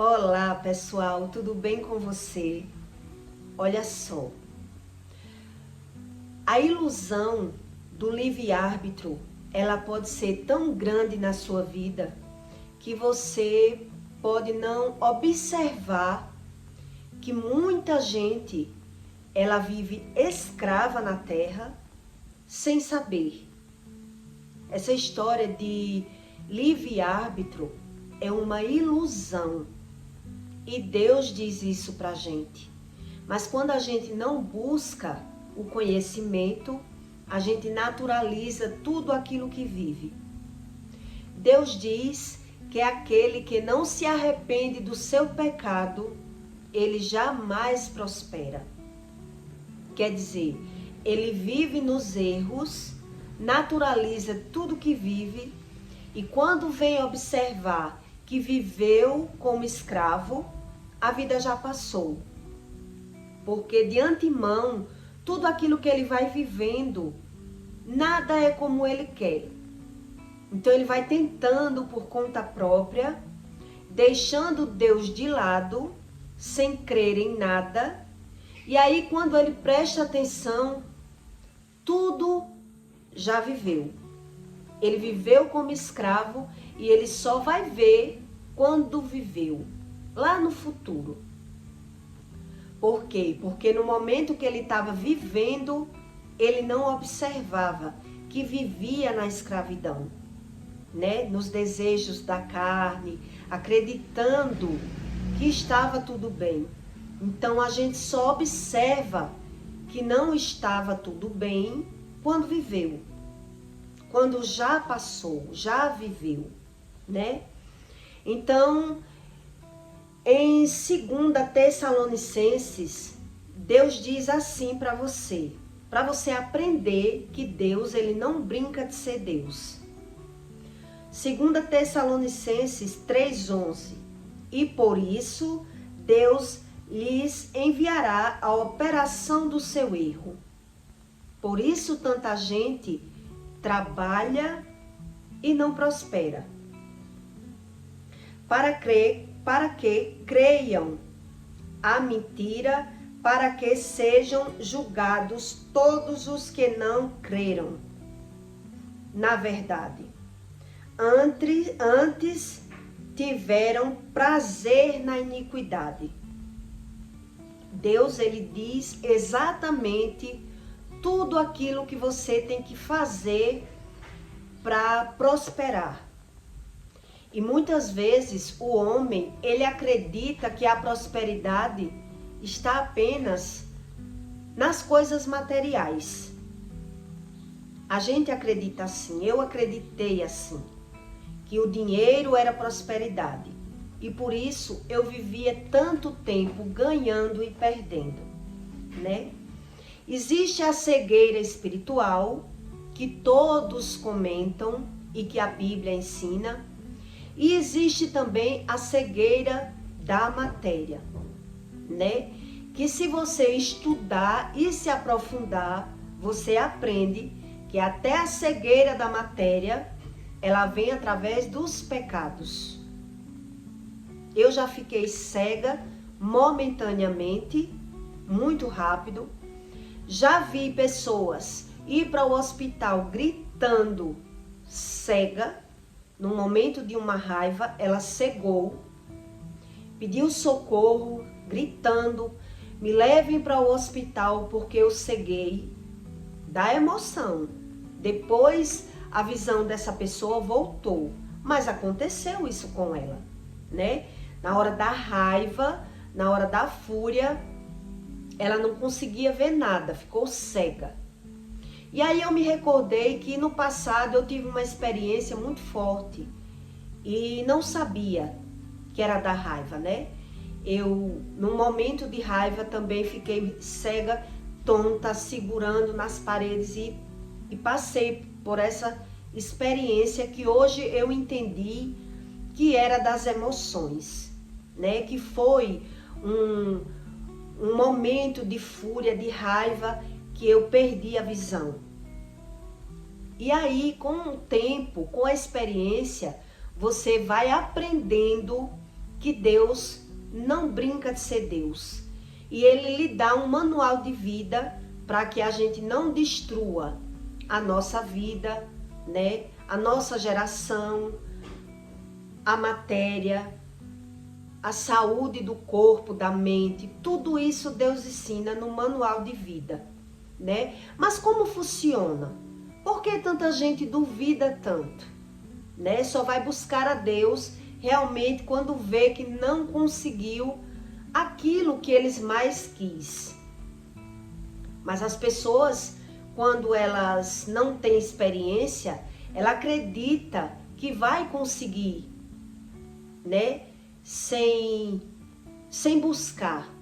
Olá pessoal, tudo bem com você? Olha só, a ilusão do livre-arbítrio, ela pode ser tão grande na sua vida que você pode não observar que muita gente, ela vive escrava na terra sem saber. Essa história de livre-arbítrio é uma ilusão. E Deus diz isso pra gente. Mas quando a gente não busca o conhecimento, a gente naturaliza tudo aquilo que vive. Deus diz que é aquele que não se arrepende do seu pecado, ele jamais prospera. Quer dizer, ele vive nos erros, naturaliza tudo que vive, e quando vem observar que viveu como escravo, a vida já passou. Porque de antemão, tudo aquilo que ele vai vivendo, nada é como ele quer. Então ele vai tentando por conta própria, deixando Deus de lado, sem crer em nada. E aí quando ele presta atenção, tudo já viveu. Ele viveu como escravo e ele só vai ver quando viveu, lá no futuro. Por quê? Porque no momento que ele estava vivendo, ele não observava que vivia na escravidão, né? Nos desejos da carne, acreditando que estava tudo bem. Então a gente só observa que não estava tudo bem quando viveu. Quando já passou, já viveu, né? Então, em 2 Tessalonicenses, Deus diz assim para você aprender que Deus, ele não brinca de ser Deus. 2 Tessalonicenses 3:11, e por isso Deus lhes enviará a operação do seu erro. Por isso tanta gente trabalha e não prospera. Para que creiam a mentira, para que sejam julgados todos os que não creram. Na verdade, antes tiveram prazer na iniquidade. Deus, ele diz exatamente tudo aquilo que você tem que fazer para prosperar. E muitas vezes o homem, ele acredita que a prosperidade está apenas nas coisas materiais. A gente acredita assim, eu acreditei assim, que o dinheiro era prosperidade. E por isso eu vivia tanto tempo ganhando e perdendo, né? Existe a cegueira espiritual, que todos comentam e que a Bíblia ensina. E existe também a cegueira da matéria, né? Que se você estudar e se aprofundar, você aprende que até a cegueira da matéria, ela vem através dos pecados. Eu já fiquei cega momentaneamente, muito rápido. Já vi pessoas ir para o hospital gritando cega. No momento de uma raiva, ela cegou, pediu socorro, gritando, me levem para o hospital porque eu ceguei. Da emoção. Depois, a visão dessa pessoa voltou, mas aconteceu isso com ela, né? Na hora da raiva, na hora da fúria, ela não conseguia ver nada, ficou cega. E aí eu me recordei que no passado eu tive uma experiência muito forte e não sabia que era da raiva, né? Eu, num momento de raiva, também fiquei cega, tonta, segurando nas paredes e passei por essa experiência que hoje eu entendi que era das emoções, né? Que foi um momento de fúria, de raiva, que eu perdi a visão. E aí, com o tempo, com a experiência, você vai aprendendo que Deus não brinca de ser Deus. E Ele lhe dá um manual de vida para que a gente não destrua a nossa vida, né? A nossa geração, a matéria, a saúde do corpo, da mente. Tudo isso Deus ensina no manual de vida, né? Mas como funciona? Por que tanta gente duvida tanto, né? Só vai buscar a Deus realmente quando vê que não conseguiu aquilo que eles mais quis. Mas as pessoas, quando elas não têm experiência, ela acredita que vai conseguir, né? Sem buscar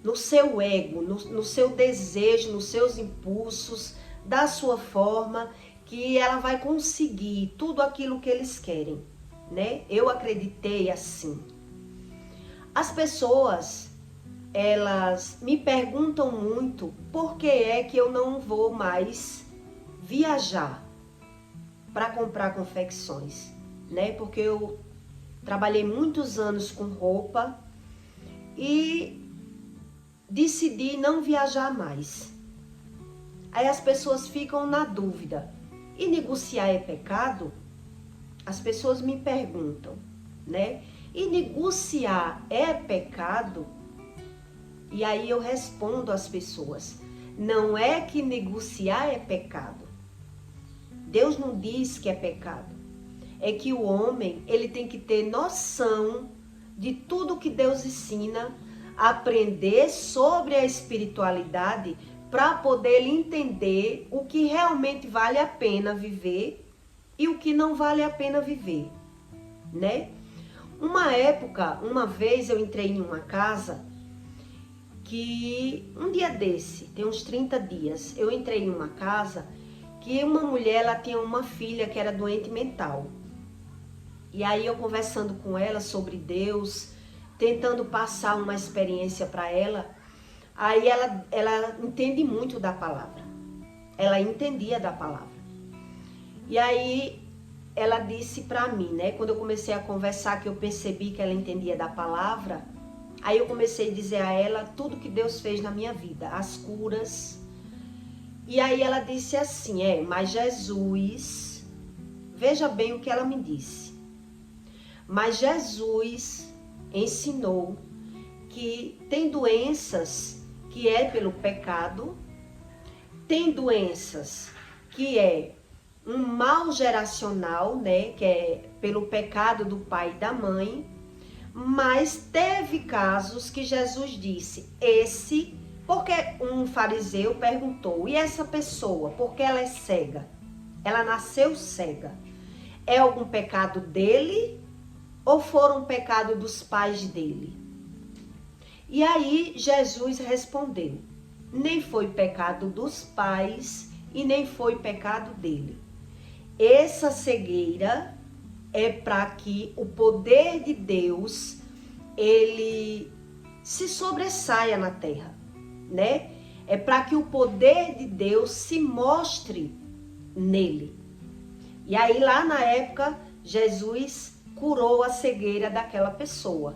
no seu ego, no seu desejo, nos seus impulsos, da sua forma, que ela vai conseguir tudo aquilo que eles querem, né? Eu acreditei assim. As pessoas, elas me perguntam muito por que é que eu não vou mais viajar para comprar confecções, né? Porque eu trabalhei muitos anos com roupa e decidi não viajar mais. Aí as pessoas ficam na dúvida. E negociar é pecado? As pessoas me perguntam, né? E negociar é pecado? E aí eu respondo às pessoas: não é que negociar é pecado. Deus não diz que é pecado. É que o homem, ele tem que ter noção de tudo que Deus ensina, aprender sobre a espiritualidade para poder entender o que realmente vale a pena viver e o que não vale a pena viver, né? Uma vez eu entrei em uma casa que um dia desse, tem uns 30 dias, eu entrei em uma casa que uma mulher, ela tinha uma filha que era doente mental. E aí eu conversando com ela sobre Deus, tentando passar uma experiência para ela, aí ela entende muito da palavra. Ela entendia da palavra. E aí ela disse para mim, né, quando eu comecei a conversar, que eu percebi que ela entendia da palavra, aí eu comecei a dizer a ela tudo que Deus fez na minha vida, as curas. E aí ela disse assim, mas Jesus, veja bem o que ela me disse. Mas Jesus ensinou que tem doenças que é pelo pecado, tem doenças que é um mal geracional, né, que é pelo pecado do pai e da mãe, mas teve casos que Jesus disse, porque um fariseu perguntou, e essa pessoa, porque ela é cega? Ela nasceu cega. É algum pecado dele ou foram pecado dos pais dele? E aí Jesus respondeu, nem foi pecado dos pais e nem foi pecado dele. Essa cegueira é para que o poder de Deus, ele se sobressaia na terra, né? É para que o poder de Deus se mostre nele. E aí lá na época, Jesus curou a cegueira daquela pessoa.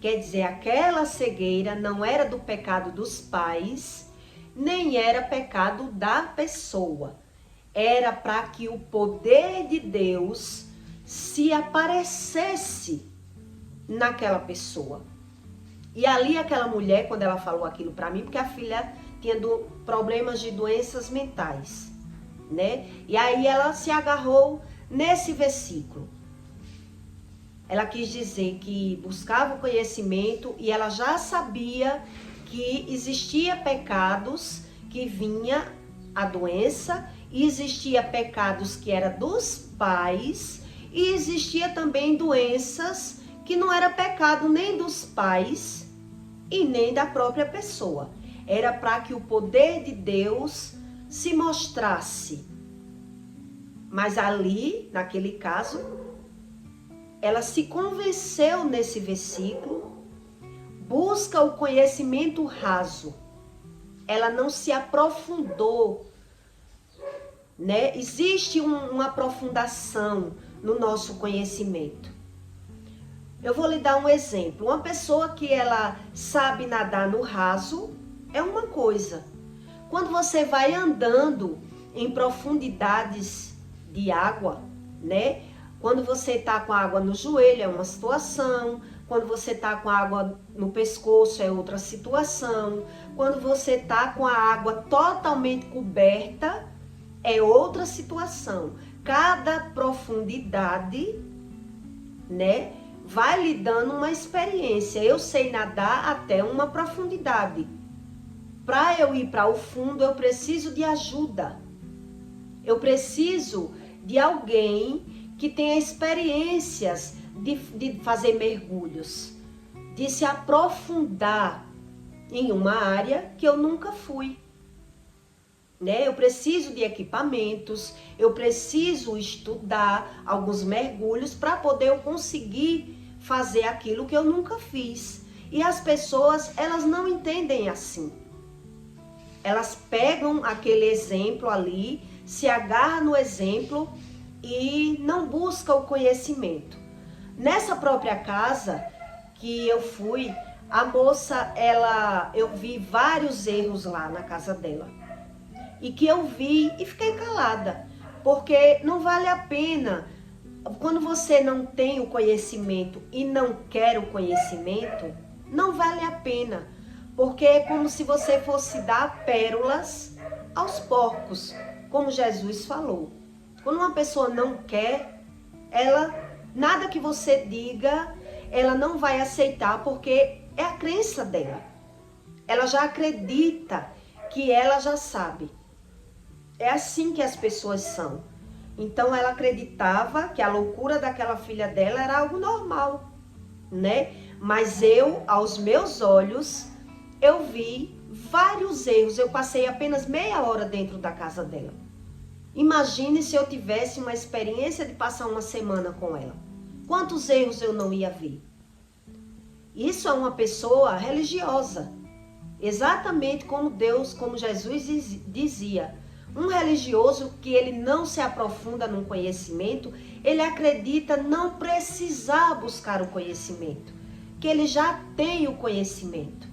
Quer dizer, aquela cegueira não era do pecado dos pais, nem era pecado da pessoa. Era para que o poder de Deus se aparecesse naquela pessoa. E ali aquela mulher, quando ela falou aquilo para mim, porque a filha tinha problemas de doenças mentais, né? E aí ela se agarrou nesse versículo. Ela quis dizer que buscava o conhecimento e ela já sabia que existia pecados que vinha a doença, e existia pecados que era dos pais, e existia também doenças que não era pecado nem dos pais e nem da própria pessoa. Era para que o poder de Deus se mostrasse. Mas ali, naquele caso, ela se convenceu nesse versículo, busca o conhecimento raso. Ela não se aprofundou, né? Existe uma aprofundação no nosso conhecimento. Eu vou lhe dar um exemplo. Uma pessoa que ela sabe nadar no raso é uma coisa. Quando você vai andando em profundidades de água, né? Quando você tá com a água no joelho é uma situação, quando você tá com a água no pescoço é outra situação, quando você tá com a água totalmente coberta é outra situação. Cada profundidade, né, vai lhe dando uma experiência. Eu sei nadar até uma profundidade. Para eu ir para o fundo, eu preciso de ajuda. Eu preciso de alguém que tenha experiências de fazer mergulhos, de se aprofundar em uma área que eu nunca fui. Né? Eu preciso de equipamentos, eu preciso estudar alguns mergulhos para poder eu conseguir fazer aquilo que eu nunca fiz. E as pessoas, elas não entendem assim. Elas pegam aquele exemplo ali, se agarram no exemplo e não buscam o conhecimento. Nessa própria casa que eu fui, a moça, eu vi vários erros lá na casa dela. E que eu vi e fiquei calada, porque não vale a pena. Quando você não tem o conhecimento e não quer o conhecimento, não vale a pena, porque é como se você fosse dar pérolas aos porcos, como Jesus falou. Quando uma pessoa não quer, nada que você diga, ela não vai aceitar, porque é a crença dela. Ela já acredita que ela já sabe. É assim que as pessoas são. Então ela acreditava que a loucura daquela filha dela era algo normal, né? Mas aos meus olhos, eu vi vários erros. Eu passei apenas meia hora dentro da casa dela. Imagine se eu tivesse uma experiência de passar uma semana com ela. Quantos erros eu não ia ver? Isso é uma pessoa religiosa. Exatamente como Deus, como Jesus dizia. Um religioso que ele não se aprofunda no conhecimento, ele acredita não precisar buscar o conhecimento, que ele já tem o conhecimento.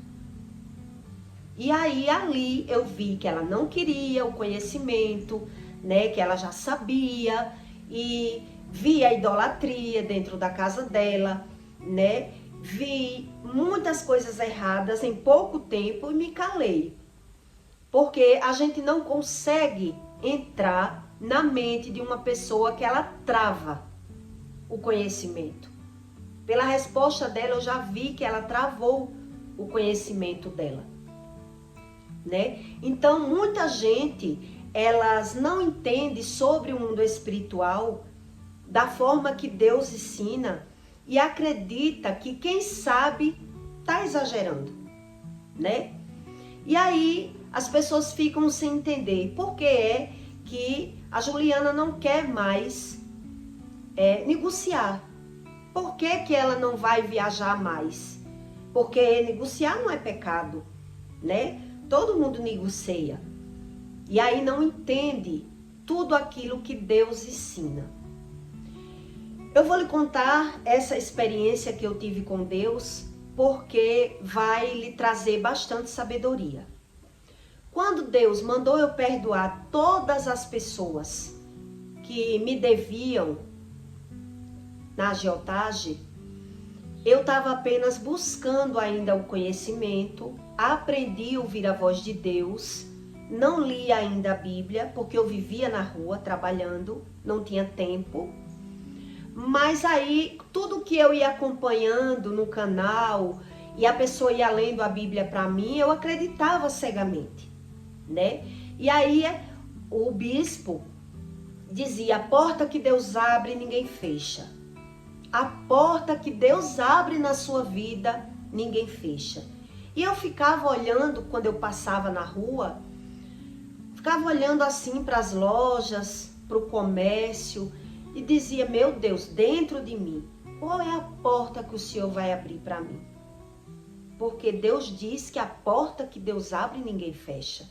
E aí ali eu vi que ela não queria o conhecimento, né, que ela já sabia, e vi a idolatria dentro da casa dela, né? Vi muitas coisas erradas em pouco tempo e me calei. Porque a gente não consegue entrar na mente de uma pessoa que ela trava o conhecimento. Pela resposta dela, eu já vi que ela travou o conhecimento dela, né? Então, muita gente, elas não entende sobre o mundo espiritual da forma que Deus ensina e acredita que quem sabe está exagerando, né? E aí as pessoas ficam sem entender por que é que a Juliana não quer mais negociar. Por que que ela não vai viajar mais? Porque negociar não é pecado, né? Todo mundo negocia. E aí não entende tudo aquilo que Deus ensina. Eu vou lhe contar essa experiência que eu tive com Deus, porque vai lhe trazer bastante sabedoria. Quando Deus mandou eu perdoar todas as pessoas que me deviam na agiotagem, eu estava apenas buscando ainda o conhecimento, aprendi a ouvir a voz de Deus, não li ainda a Bíblia, porque eu vivia na rua trabalhando, não tinha tempo. Mas aí, tudo que eu ia acompanhando no canal e a pessoa ia lendo a Bíblia para mim, eu acreditava cegamente, né? E aí, o bispo dizia, a porta que Deus abre, ninguém fecha. A porta que Deus abre na sua vida, ninguém fecha. E eu ficava olhando, quando eu passava na rua, ficava olhando assim para as lojas, para o comércio, e dizia, meu Deus, dentro de mim, qual é a porta que o Senhor vai abrir para mim? Porque Deus diz que a porta que Deus abre, ninguém fecha.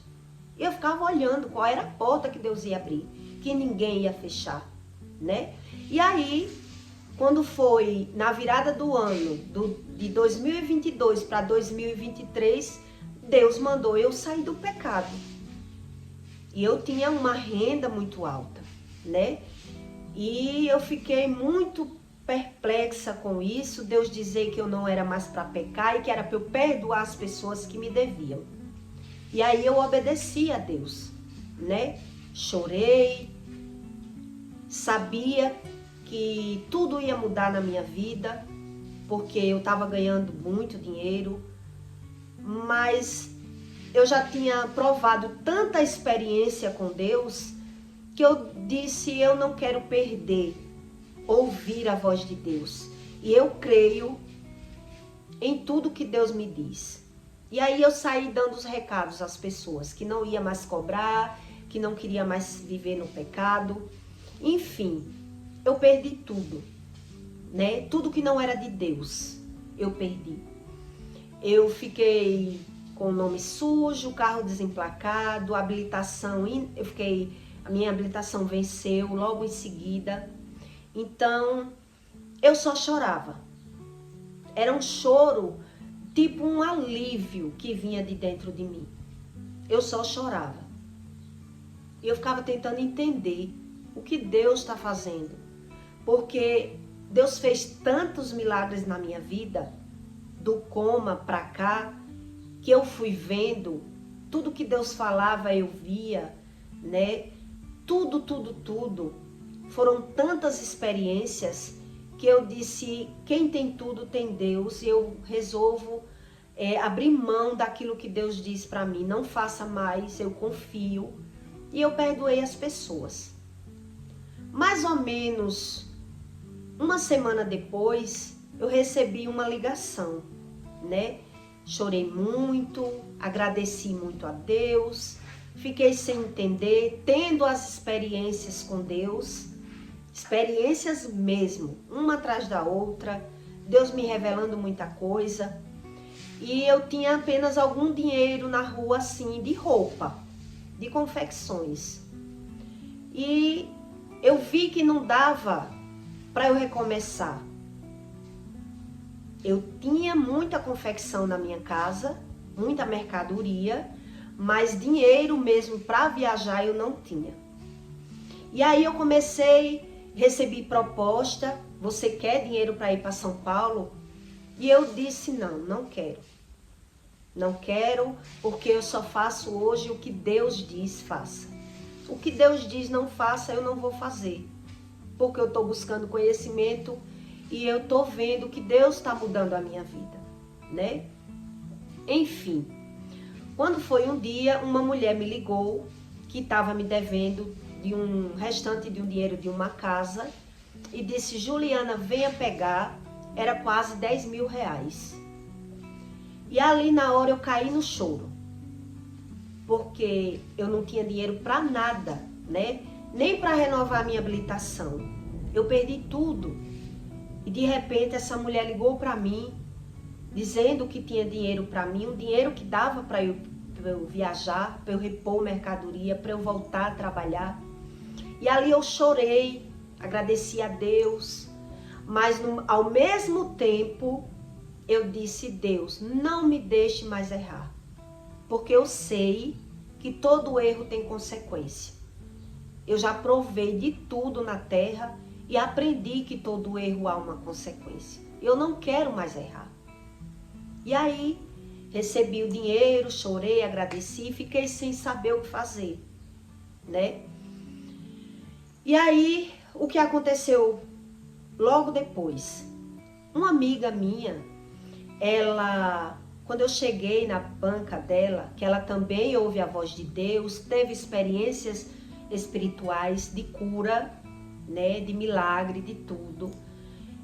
E eu ficava olhando qual era a porta que Deus ia abrir, que ninguém ia fechar, né? E aí, quando foi na virada do ano, de 2022 para 2023, Deus mandou eu sair do pecado. E eu tinha uma renda muito alta, né? E eu fiquei muito perplexa com isso, Deus dizer que eu não era mais para pecar e que era para eu perdoar as pessoas que me deviam. E aí eu obedeci a Deus, né? Chorei, sabia que tudo ia mudar na minha vida, porque eu estava ganhando muito dinheiro, mas eu já tinha provado tanta experiência com Deus que eu disse, eu não quero perder, ouvir a voz de Deus. E eu creio em tudo que Deus me diz. E aí eu saí dando os recados às pessoas, que não ia mais cobrar, que não queria mais viver no pecado. Enfim, eu perdi tudo, né? Tudo que não era de Deus, eu perdi. Eu fiquei com o nome sujo, carro desemplacado, habilitação, a minha habilitação venceu logo em seguida. Então, eu só chorava. Era um choro, tipo um alívio que vinha de dentro de mim. Eu só chorava. E eu ficava tentando entender o que Deus está fazendo. Porque Deus fez tantos milagres na minha vida, do coma para cá, que eu fui vendo, tudo que Deus falava eu via, né? Tudo. Foram tantas experiências que eu disse, quem tem tudo tem Deus, e eu resolvo abrir mão daquilo que Deus diz para mim. Não faça mais, eu confio. E eu perdoei as pessoas. Mais ou menos uma semana depois, eu recebi uma ligação, né? Chorei muito, agradeci muito a Deus, fiquei sem entender, tendo as experiências com Deus, experiências mesmo, uma atrás da outra, Deus me revelando muita coisa. E eu tinha apenas algum dinheiro na rua, assim, de roupa, de confecções. E eu vi que não dava para eu recomeçar. Eu tinha muita confecção na minha casa, muita mercadoria, mas dinheiro mesmo para viajar eu não tinha. E aí eu recebi proposta, você quer dinheiro para ir para São Paulo? E eu disse, não quero. Não quero, porque eu só faço hoje o que Deus diz, faça. O que Deus diz não faça, eu não vou fazer. Porque eu estou buscando conhecimento e eu estou vendo que Deus está mudando a minha vida, né? Enfim, quando foi um dia, uma mulher me ligou que estava me devendo de um restante de um dinheiro de uma casa e disse, Juliana, venha pegar, era quase 10 mil reais. E ali na hora eu caí no choro, porque eu não tinha dinheiro para nada, né? Nem para renovar a minha habilitação. Eu perdi tudo. E de repente essa mulher ligou para mim, dizendo que tinha dinheiro para mim, um dinheiro que dava para eu viajar, para eu repor mercadoria, para eu voltar a trabalhar. E ali eu chorei, agradeci a Deus, mas ao mesmo tempo eu disse, Deus, não me deixe mais errar, porque eu sei que todo erro tem consequência. Eu já provei de tudo na terra e aprendi que todo erro há uma consequência. Eu não quero mais errar. E aí, recebi o dinheiro, chorei, agradeci, fiquei sem saber o que fazer, né? E aí, o que aconteceu logo depois? Uma amiga minha, quando eu cheguei na banca dela, que ela também ouve a voz de Deus, teve experiências espirituais de cura, né, de milagre, de tudo.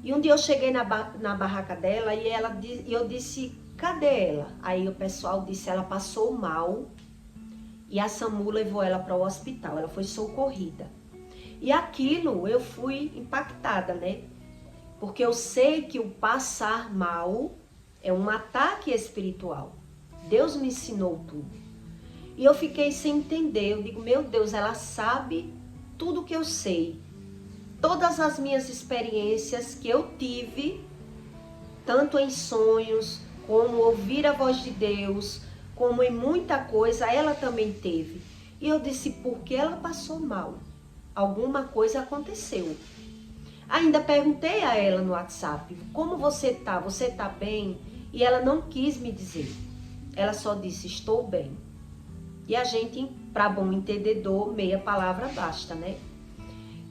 E um dia eu cheguei na barraca dela e eu disse, cadê ela? Aí o pessoal disse, ela passou mal e a SAMU levou ela para o hospital, ela foi socorrida. E aquilo eu fui impactada, né? Porque eu sei que o passar mal é um ataque espiritual. Deus me ensinou tudo. E eu fiquei sem entender, eu digo, meu Deus, ela sabe tudo que eu sei. todas as minhas experiências que eu tive, tanto em sonhos, como ouvir a voz de Deus, como em muita coisa, ela também teve. E eu disse, porque ela passou mal? Alguma coisa aconteceu. Ainda perguntei a ela no WhatsApp, como você tá? Você tá bem? E ela não quis me dizer. Ela só disse, estou bem. E a gente, para bom entendedor, meia palavra basta, né?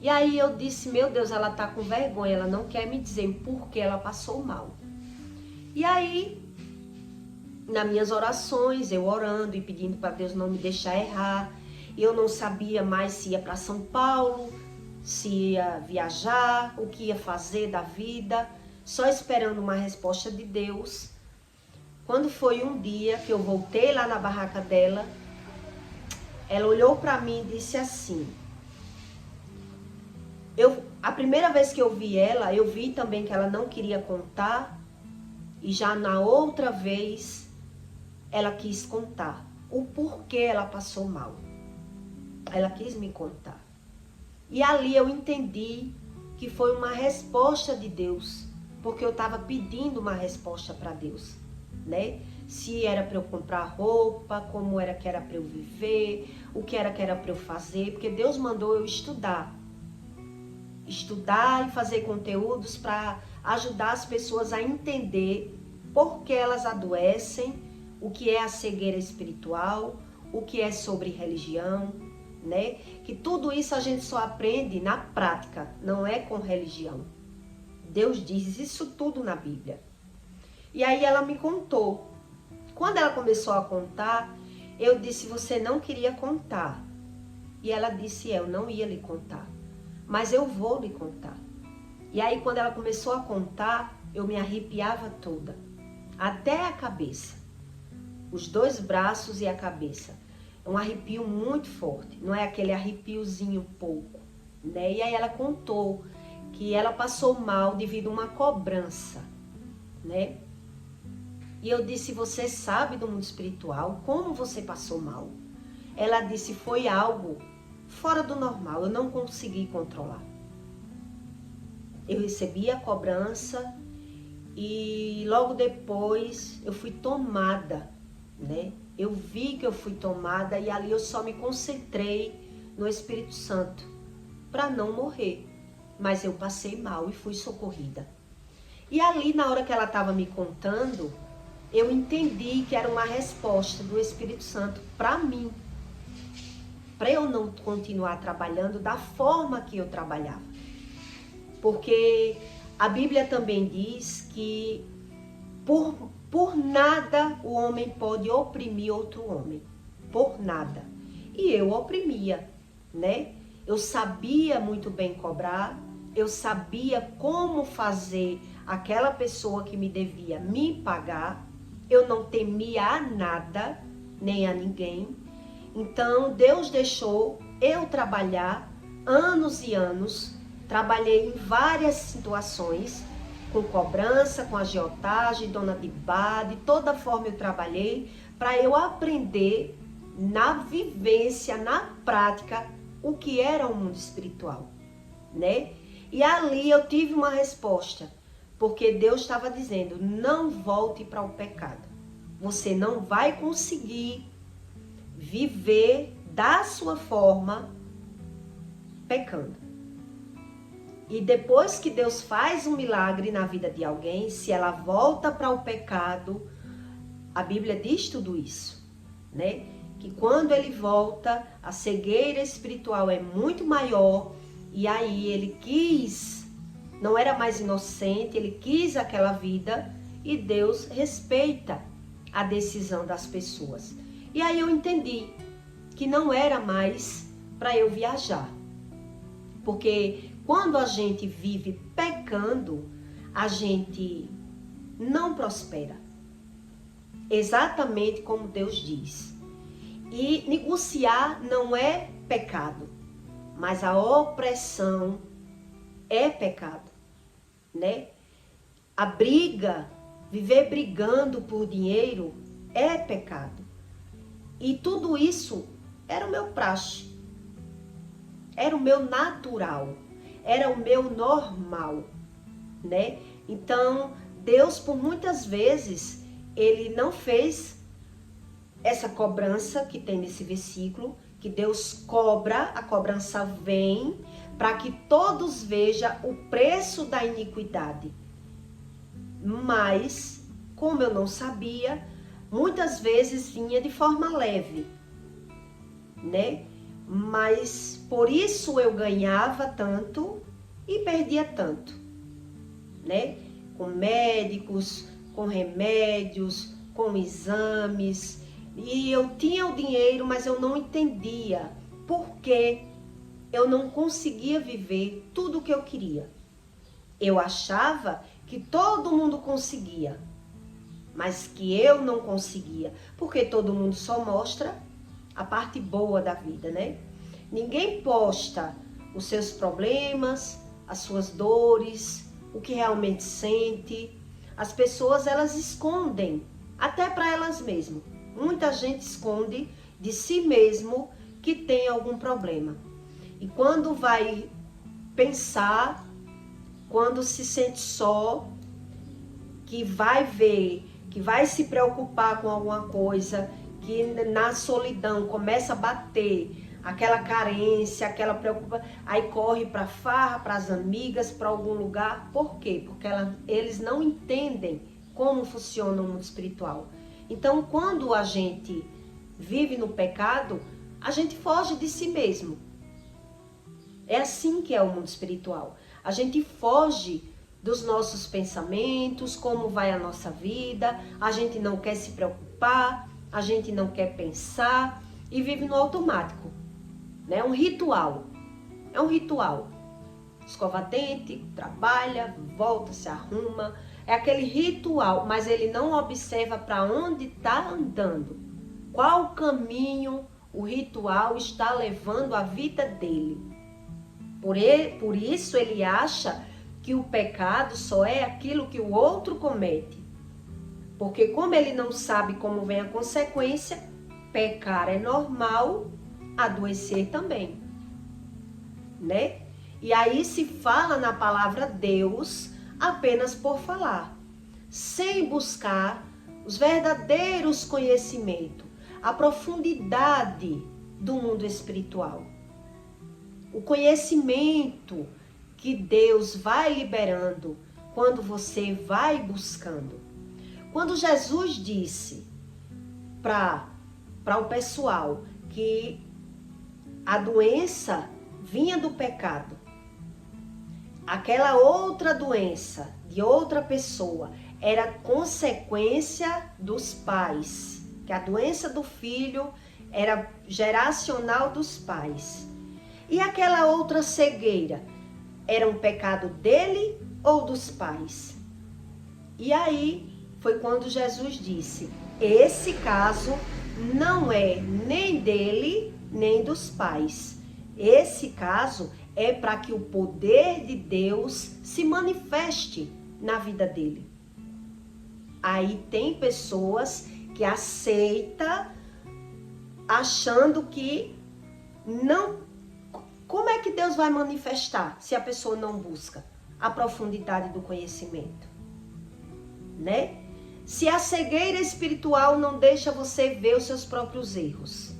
E aí eu disse, meu Deus, ela tá com vergonha, ela não quer me dizer o porquê ela passou mal. E aí, nas minhas orações, eu orando e pedindo para Deus não me deixar errar, eu não sabia mais se ia para São Paulo, se ia viajar, o que ia fazer da vida, só esperando uma resposta de Deus. Quando foi um dia que eu voltei lá na barraca dela, ela olhou para mim e disse assim, a primeira vez que eu vi ela, eu vi também que ela não queria contar, e já na outra vez ela quis contar o porquê ela passou mal. Ela quis me contar. E ali eu entendi que foi uma resposta de Deus, porque eu estava pedindo uma resposta para Deus, né? Se era para eu comprar roupa, como era que era para eu viver, o que era para eu fazer, porque Deus mandou eu estudar e fazer conteúdos para ajudar as pessoas a entender por que elas adoecem, o que é a cegueira espiritual, o que é sobre religião, né? Que tudo isso a gente só aprende na prática, não é com religião. Deus diz isso tudo na Bíblia. E aí ela me contou. Quando ela começou a contar, eu disse, você não queria contar. E ela disse, eu não ia lhe contar, mas eu vou lhe contar. E aí quando ela começou a contar, eu me arrepiava toda, até a cabeça, os 2 braços e a cabeça. É um arrepio muito forte, não é aquele arrepiozinho pouco, né? E aí ela contou que ela passou mal devido a uma cobrança, né? E eu disse, você sabe do mundo espiritual? Como você passou mal? Ela disse, foi algo fora do normal, eu não consegui controlar. Eu recebi a cobrança e logo depois eu fui tomada, né? Eu vi que eu fui tomada e ali eu só me concentrei no Espírito Santo para não morrer. Mas eu passei mal e fui socorrida. E ali na hora que ela estava me contando, eu entendi que era uma resposta do Espírito Santo para mim, para eu não continuar trabalhando da forma que eu trabalhava. Porque a Bíblia também diz que por nada o homem pode oprimir outro homem, por nada. E eu oprimia, né? Eu sabia muito bem cobrar, eu sabia como fazer aquela pessoa que me devia me pagar, eu não temia a nada, nem a ninguém. Então Deus deixou eu trabalhar anos e anos, trabalhei em várias situações, com cobrança, com agiotagem, dona de bar, de toda forma eu trabalhei para eu aprender na vivência, na prática, o que era o mundo espiritual, né? E ali eu tive uma resposta, porque Deus estava dizendo, não volte para o pecado. Você não vai conseguir viver da sua forma pecando. E depois que Deus faz um milagre na vida de alguém, se ela volta para o pecado, a Bíblia diz tudo isso, né? Que quando ele volta, a cegueira espiritual é muito maior, e aí ele quis, não era mais inocente, ele quis aquela vida, e Deus respeita a decisão das pessoas. E aí eu entendi que não era mais para eu viajar, porque quando a gente vive pecando, a gente não prospera. Exatamente como Deus diz. E negociar não é pecado, mas a opressão é pecado, né? A briga, viver brigando por dinheiro é pecado. E tudo isso era o meu praxe, era o meu natural. era o meu normal, né? Então, Deus, por muitas vezes, ele não fez essa cobrança que tem nesse versículo, que Deus cobra, a cobrança vem para que todos vejam o preço da iniquidade. Mas, como eu não sabia, muitas vezes vinha de forma leve, né? Mas por isso eu ganhava tanto e perdia tanto, né? Com médicos, com remédios, com exames. E eu tinha o dinheiro, mas eu não entendia por que eu não conseguia viver tudo o que eu queria. Eu achava que todo mundo conseguia, mas que eu não conseguia, porque todo mundo só mostra a parte boa da vida, né? Ninguém posta os seus problemas, as suas dores, o que realmente sente. As pessoas, elas escondem, até para elas mesmas. Muita gente esconde de si mesmo que tem algum problema. E quando vai pensar, quando se sente só, que vai ver, que vai se preocupar com alguma coisa, que na solidão começa a bater aquela carência, aquela preocupação, aí corre para farra, para as amigas, para algum lugar. Por quê? Porque eles não entendem como funciona o mundo espiritual. Então, quando a gente vive no pecado, a gente foge de si mesmo. É assim que é o mundo espiritual. A gente foge dos nossos pensamentos, como vai a nossa vida, a gente não quer se preocupar, a gente não quer pensar e vive no automático, né? É um ritual. É um ritual. Escova dente, trabalha, volta, se arruma. É aquele ritual, mas ele não observa para onde está andando. Qual caminho o ritual está levando a vida dele. Por isso ele acha que o pecado só é aquilo que o outro comete. Porque como ele não sabe como vem a consequência, pecar é normal, adoecer também, né? E aí se fala na palavra Deus apenas por falar, sem buscar os verdadeiros conhecimentos, a profundidade do mundo espiritual. O conhecimento que Deus vai liberando quando você vai buscando. Quando Jesus disse para o pessoal que a doença vinha do pecado, aquela outra doença de outra pessoa era consequência dos pais, que a doença do filho era geracional dos pais. E aquela outra cegueira era um pecado dele ou dos pais? E aí foi quando Jesus disse: esse caso não é nem dele nem dos pais. Esse caso é para que o poder de Deus se manifeste na vida dele. Aí tem pessoas que aceitam achando que não. Como é que Deus vai manifestar se a pessoa não busca a profundidade do conhecimento, né? Se a cegueira espiritual não deixa você ver os seus próprios erros.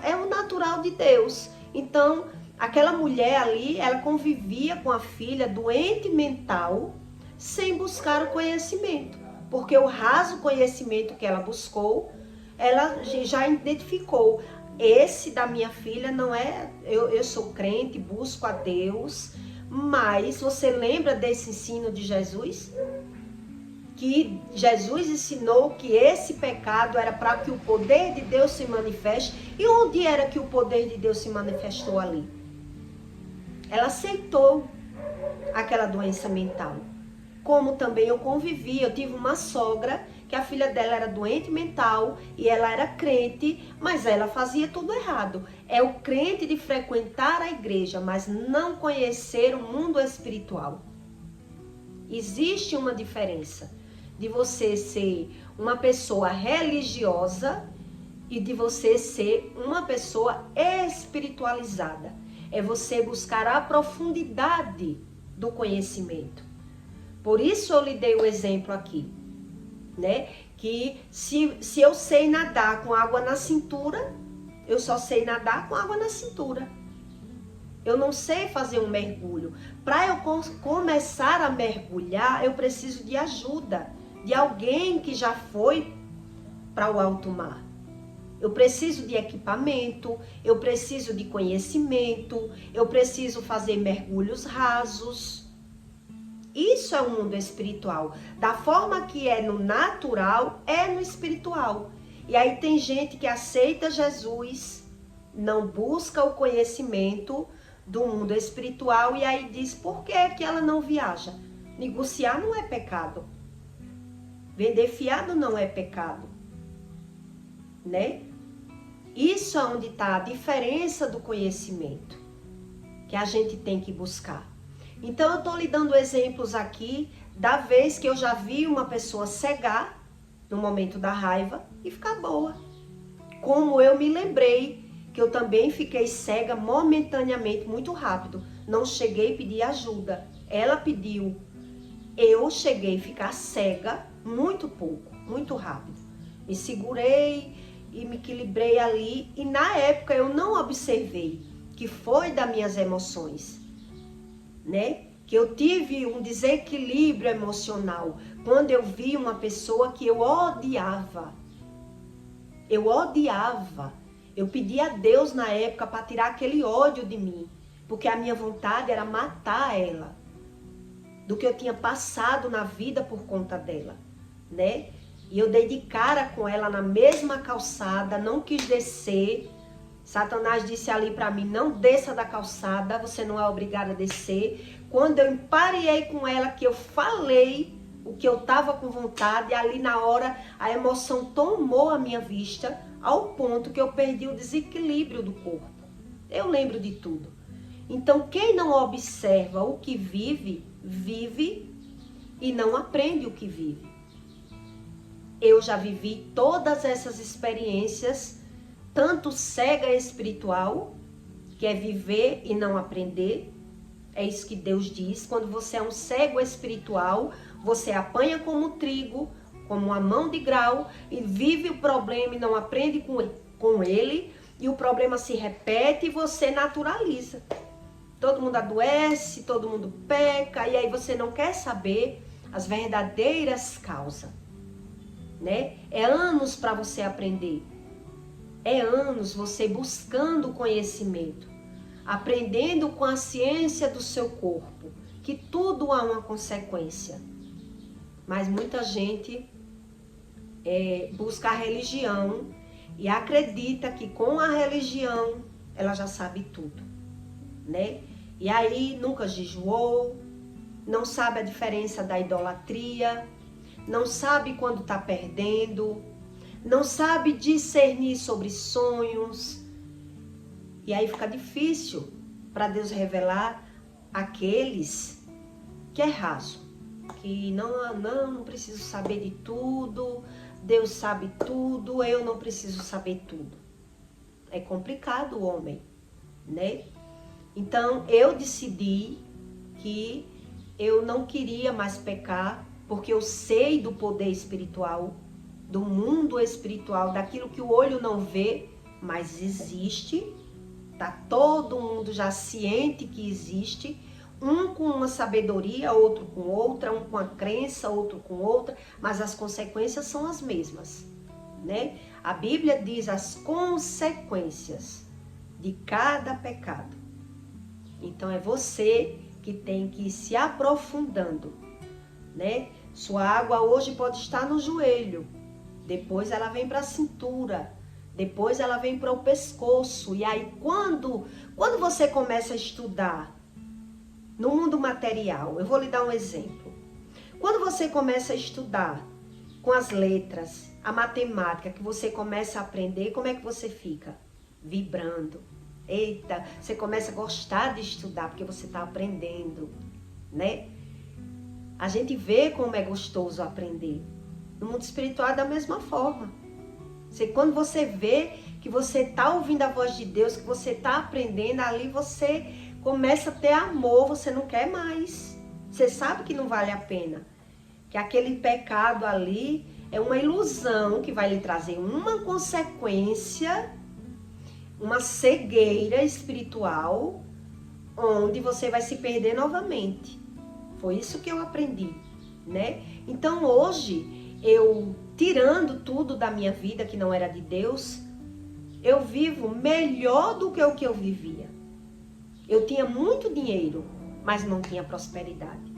É o natural de Deus. Então, aquela mulher ali, ela convivia com a filha doente mental sem buscar o conhecimento. Porque o raso conhecimento que ela buscou, ela já identificou. Esse da minha filha não é, eu sou crente, busco a Deus, mas você lembra desse ensino de Jesus? Que Jesus ensinou que esse pecado era para que o poder de Deus se manifeste. E onde era que o poder de Deus se manifestou ali? Ela aceitou aquela doença mental. Como também eu convivi, eu tive uma sogra que a filha dela era doente mental e ela era crente, mas ela fazia tudo errado. É o crente de frequentar a igreja, mas não conhecer o mundo espiritual. Existe uma diferença de você ser uma pessoa religiosa e de você ser uma pessoa espiritualizada. é você buscar a profundidade do conhecimento. Por isso eu lhe dei o exemplo aqui, né? Que se eu sei nadar com água na cintura, eu só sei nadar com água na cintura. Eu não sei fazer um mergulho. Para eu começar a mergulhar, eu preciso de ajuda, de alguém que já foi para o alto mar. Eu preciso de equipamento, eu preciso de conhecimento, eu preciso fazer mergulhos rasos. Isso é o mundo espiritual. Da forma que é no natural, é no espiritual. E aí tem gente que aceita Jesus, não busca o conhecimento do mundo espiritual e aí diz, por que ela não viaja? Negociar não é pecado. Vender fiado não é pecado. Né? Isso é onde está a diferença do conhecimento que a gente tem que buscar. Então eu estou lhe dando exemplos aqui da vez que eu já vi uma pessoa cegar no momento da raiva e ficar boa. Como eu me lembrei que eu também fiquei cega momentaneamente, muito rápido. Não cheguei a pedir ajuda. Ela pediu. Eu cheguei a ficar cega muito pouco, muito rápido. Me segurei e me equilibrei ali. E na época eu não observei que foi das minhas emoções, né? Que eu tive um desequilíbrio emocional quando eu vi uma pessoa que eu odiava. Eu odiava. Eu pedi a Deus na época para tirar aquele ódio de mim, porque a minha vontade era matar ela, do que eu tinha passado na vida por conta dela, né? E eu dei de cara com ela na mesma calçada, não quis descer. Satanás disse ali para mim, não desça da calçada, você não é obrigada a descer. Quando eu emparei com ela, que eu falei o que eu estava com vontade, ali na hora a emoção tomou a minha vista, ao ponto que eu perdi o desequilíbrio do corpo. Eu lembro de tudo. Então, quem não observa o que vive, vive e não aprende o que vive. Eu já vivi todas essas experiências, tanto cega espiritual, que é viver e não aprender. É isso que Deus diz. Quando você é um cego espiritual, você apanha como trigo, como uma mão de grau, e vive o problema e não aprende com ele, e o problema se repete e você naturaliza. Todo mundo adoece, todo mundo peca, e aí você não quer saber as verdadeiras causas, né? É anos para você aprender. É anos você buscando conhecimento, aprendendo com a ciência do seu corpo, que tudo há uma consequência. Mas muita gente busca a religião e acredita que com a religião ela já sabe tudo, né? E aí nunca jejuou, não sabe a diferença da idolatria, não sabe quando está perdendo, não sabe discernir sobre sonhos. E aí fica difícil para Deus revelar aqueles que é raso, que não preciso saber de tudo, Deus sabe tudo, eu não preciso saber tudo. É complicado o homem, né? Então eu decidi que eu não queria mais pecar, porque eu sei do poder espiritual, do mundo espiritual, daquilo que o olho não vê, mas existe. Tá todo mundo já ciente que existe, um com uma sabedoria, outro com outra, um com a crença, outro com outra, mas as consequências são as mesmas, né? A Bíblia diz as consequências de cada pecado. Então é você que tem que ir se aprofundando, né? Sua água hoje pode estar no joelho, depois ela vem para a cintura, depois ela vem para o pescoço. E aí quando você começa a estudar no mundo material, eu vou lhe dar um exemplo. Quando você começa a estudar com as letras, a matemática, que você começa a aprender, como é que você fica? Vibrando. Eita, você começa a gostar de estudar porque você está aprendendo, né? A gente vê como é gostoso aprender. No mundo espiritual é da mesma forma. Quando você vê que você tá ouvindo a voz de Deus, que você tá aprendendo, ali você começa a ter amor, você não quer mais. Você sabe que não vale a pena. Que aquele pecado ali é uma ilusão que vai lhe trazer uma consequência, uma cegueira espiritual, onde você vai se perder novamente. Foi isso que eu aprendi, né? Então hoje, eu tirando tudo da minha vida que não era de Deus, eu vivo melhor do que o que eu vivia. Eu tinha muito dinheiro, mas não tinha prosperidade.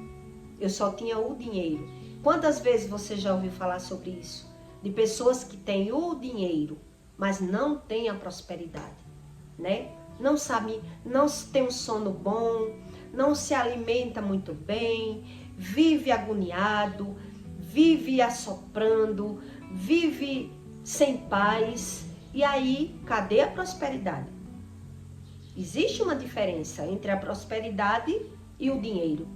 Eu só tinha o dinheiro. Quantas vezes você já ouviu falar sobre isso? De pessoas que têm o dinheiro, mas não têm a prosperidade, né? Não sabe, não tem um sono bom, não se alimenta muito bem, vive agoniado, vive assoprando, vive sem paz. E aí, cadê a prosperidade? Existe uma diferença entre a prosperidade e o dinheiro.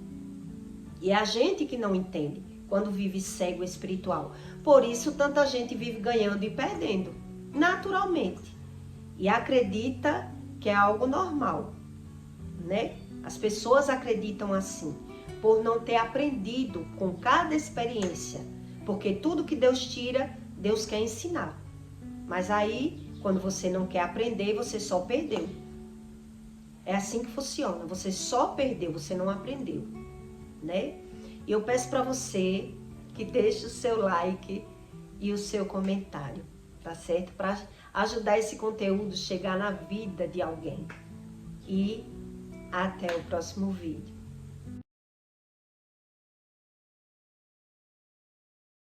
E é a gente que não entende quando vive cego espiritual. Por isso, tanta gente vive ganhando e perdendo, naturalmente. E acredita que é algo normal, né? As pessoas acreditam assim, por não ter aprendido com cada experiência. Porque tudo que Deus tira, Deus quer ensinar. Mas aí, quando você não quer aprender, você só perdeu. É assim que funciona. Você só perdeu, você não aprendeu, né? E eu peço para você que deixe o seu like e o seu comentário, tá certo? Para ajudar esse conteúdo a chegar na vida de alguém. E até o próximo vídeo.